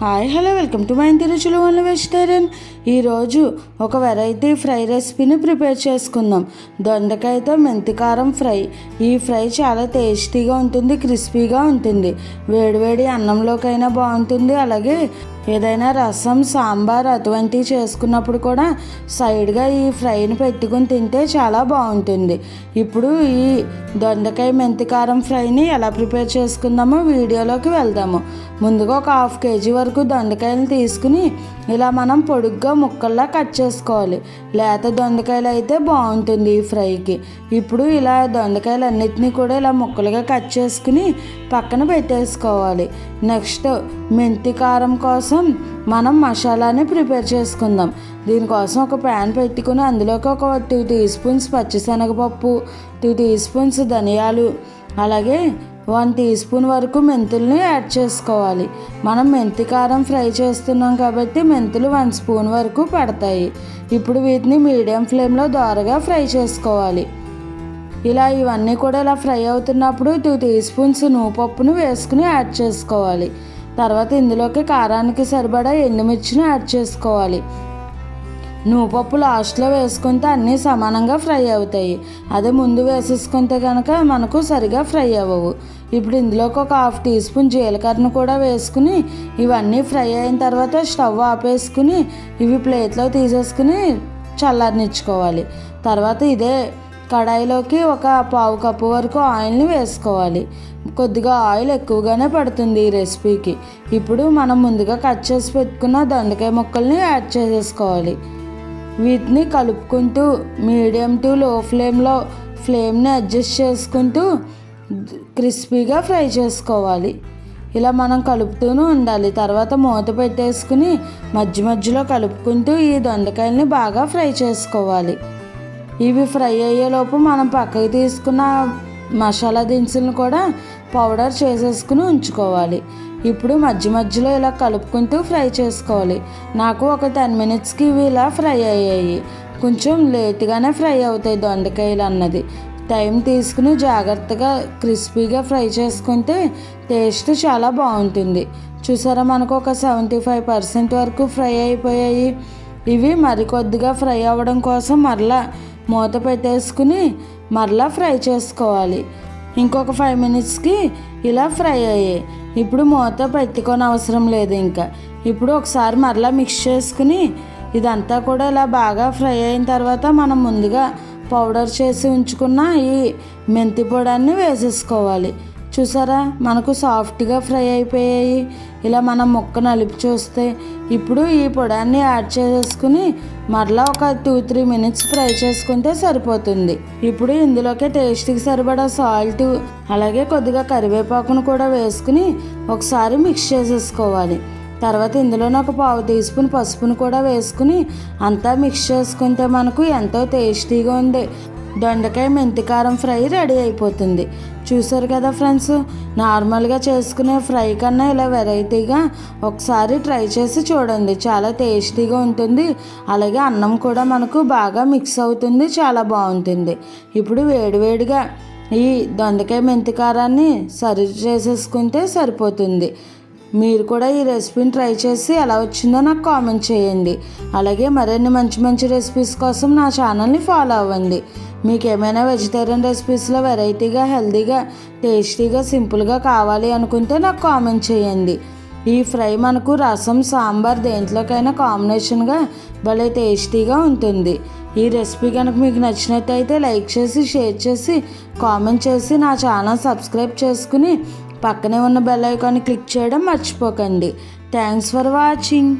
Hi hello welcome to my ఇంటి రుచులు one vegetarian. ఈరోజు ఒక వెరైటీ ఫ్రై రెసిపీని ప్రిపేర్ చేసుకుందాం. దొండకాయతో మెంతి కారం ఫ్రై. ఈ ఫ్రై చాలా టేస్టీగా ఉంటుంది, క్రిస్పీగా ఉంటుంది. వేడివేడి అన్నంలోకైనా బాగుంటుంది. అలాగే ఏదైనా రసం, సాంబార్ అటువంటివి చేసుకున్నప్పుడు కూడా సైడ్గా ఈ ఫ్రైని పెట్టుకుని తింటే చాలా బాగుంటుంది. ఇప్పుడు ఈ దొండకాయ మెంతి కారం ఫ్రైని ఎలా ప్రిపేర్ చేసుకుందామో వీడియోలోకి వెళ్దాము. ముందుగా ఒక 1/2 kg వరకు దొండకాయలు తీసుకుని ఇలా మనం పొడుగ్గా ముక్కల్లా కట్ చేసుకోవాలి. లేత దొండకాయలు అయితే బాగుంటుంది ఈ ఫ్రైకి. ఇప్పుడు ఇలా దొండకాయలు అన్నిటినీ కూడా ఇలా ముక్కలుగా కట్ చేసుకుని పక్కన పెట్టేసుకోవాలి. నెక్స్ట్ మెంతి కారం కోసం మనం మసాలాని ప్రిపేర్ చేసుకుందాం. దీనికోసం ఒక ప్యాన్ పెట్టుకుని అందులోకి ఒక 2 teaspoons పచ్చిశనగపప్పు, 2 teaspoons ధనియాలు, అలాగే 1 teaspoon వరకు మెంతుల్ని యాడ్ చేసుకోవాలి. మనం మెంతి కారం ఫ్రై చేస్తున్నాం కాబట్టి మెంతులు 1 spoon వరకు పడతాయి. ఇప్పుడు వీటిని మీడియం ఫ్లేమ్లో దోరగా ఫ్రై చేసుకోవాలి. ఇలా ఇవన్నీ కూడా ఇలా ఫ్రై అవుతున్నప్పుడు 2 teaspoons నువ్వుపప్పును వేసుకుని యాడ్ చేసుకోవాలి. తర్వాత ఇందులోకి కారానికి సరిపడా ఎండుమిర్చిని యాడ్ చేసుకోవాలి. నువ్వుపప్పు లాస్ట్లో వేసుకుంటే అన్నీ సమానంగా ఫ్రై అవుతాయి. అదే ముందు వేసేసుకుంటే కనుక మనకు సరిగా ఫ్రై అవ్వవు. ఇప్పుడు ఇందులోకి ఒక 1/2 teaspoon జీలకర్రను కూడా వేసుకుని ఇవన్నీ ఫ్రై అయిన తర్వాత స్టవ్ ఆపేసుకుని ఇవి ప్లేట్లో తీసేసుకుని చల్లారనిచ్చుకోవాలి. తర్వాత ఇదే కడాయిలోకి ఒక 1/2 cup వరకు ఆయిల్ని వేసుకోవాలి. కొద్దిగా ఆయిల్ ఎక్కువగానే పడుతుంది ఈ రెసిపీకి. ఇప్పుడు మనం ముందుగా కట్ చేసి పెట్టుకున్న దొండకాయ ముక్కల్ని యాడ్ చేసేసుకోవాలి. వీటిని కలుపుకుంటూ మీడియం టు లో ఫ్లేమ్లో ఫ్లేమ్ని అడ్జస్ట్ చేసుకుంటూ క్రిస్పీగా ఫ్రై చేసుకోవాలి. ఇలా మనం కలుపుతూనే ఉండాలి. తర్వాత మూత పెట్టేసుకుని మధ్య మధ్యలో కలుపుకుంటూ ఈ దొండకాయల్ని బాగా ఫ్రై చేసుకోవాలి. ఇవి ఫ్రై అయ్యేలోపు మనం పక్కకి తీసుకున్న మసాలా దినుసులను కూడా పౌడర్ చేసేసుకుని ఉంచుకోవాలి. ఇప్పుడు మధ్య మధ్యలో ఇలా కలుపుకుంటూ ఫ్రై చేసుకోవాలి. నాకు ఒక 10 minutesకి ఇవి ఇలా ఫ్రై అయ్యాయి. కొంచెం లేట్గానే ఫ్రై అవుతాయి దొండకాయలు అన్నది. టైం తీసుకుని జాగ్రత్తగా క్రిస్పీగా ఫ్రై చేసుకుంటే టేస్ట్ చాలా బాగుంటుంది. చూసారా, మనకు ఒక 75% వరకు ఫ్రై అయిపోయాయి. ఇవి మరికొద్దిగా ఫ్రై అవ్వడం కోసం మరలా మూత పెట్టేసుకుని మరలా ఫ్రై చేసుకోవాలి. ఇంకొక 5 minutesకి ఇలా ఫ్రై అయ్యాయి. ఇప్పుడు మూత పెట్టుకొని అవసరం లేదు. ఇంకా ఇప్పుడు ఒకసారి మరలా మిక్స్ చేసుకుని ఇదంతా కూడా ఇలా బాగా ఫ్రై అయిన తర్వాత మనం ముందుగా పౌడర్ చేసి ఉంచుకున్న ఈ మెంతి పొడాన్ని వేసేసుకోవాలి. చూసారా, మనకు సాఫ్ట్గా ఫ్రై అయిపోయాయి. ఇలా మనం ముక్క నలిపి చూస్తే ఇప్పుడు ఈ పొడాన్ని యాడ్ చేసుకుని మరలా ఒక 2-3 minutes ఫ్రై చేసుకుంటే సరిపోతుంది. ఇప్పుడు ఇందులోకి టేస్ట్కి సరిపడా సాల్ట్, అలాగే కొద్దిగా కరివేపాకును కూడా వేసుకుని ఒకసారి మిక్స్ చేసేసుకోవాలి. తర్వాత ఇందులోనే ఒక 1/2 teaspoon పసుపును కూడా వేసుకుని అంతా మిక్స్ చేసుకుంటే మనకు ఎంతో టేస్టీగా ఉంది దొండకాయ మెంతి కారం ఫ్రై రెడీ అయిపోతుంది. చూసారు కదా ఫ్రెండ్స్, నార్మల్గా చేసుకునే ఫ్రై కన్నా ఇలా వెరైటీగా ఒకసారి ట్రై చేసి చూడండి. చాలా టేస్టీగా ఉంటుంది. అలాగే అన్నం కూడా మనకు బాగా మిక్స్ అవుతుంది, చాలా బాగుంటుంది. ఇప్పుడు వేడివేడిగా ఈ దొండకాయ మెంతి కారాన్ని సర్వ్ చేసేసుకుంటే సరిపోతుంది. మీరు కూడా ఈ రెసిపీని ట్రై చేసి ఎలా వచ్చిందో నాకు కామెంట్ చేయండి. అలాగే మరిన్ని మంచి మంచి రెసిపీస్ కోసం నా ఛానల్ని ఫాలో అవ్వండి. మీకు ఏమైనా వెజిటేరియన్ రెసిపీస్లో వెరైటీగా, హెల్తీగా, టేస్టీగా, సింపుల్గా కావాలి అనుకుంటే నాకు కామెంట్ చేయండి. ఈ ఫ్రై మనకు రసం, సాంబార్ దేంట్లోకైనా కాంబినేషన్గా భలే టేస్టీగా ఉంటుంది. ఈ రెసిపీ కనుక మీకు నచ్చినట్టయితే లైక్ చేసి, షేర్ చేసి, కామెంట్ చేసి నా ఛానల్ సబ్స్క్రైబ్ చేసుకుని పక్కనే ఉన్న బెల్ ఐకాన్ని క్లిక్ చేయడం మర్చిపోకండి. Thanks for watching.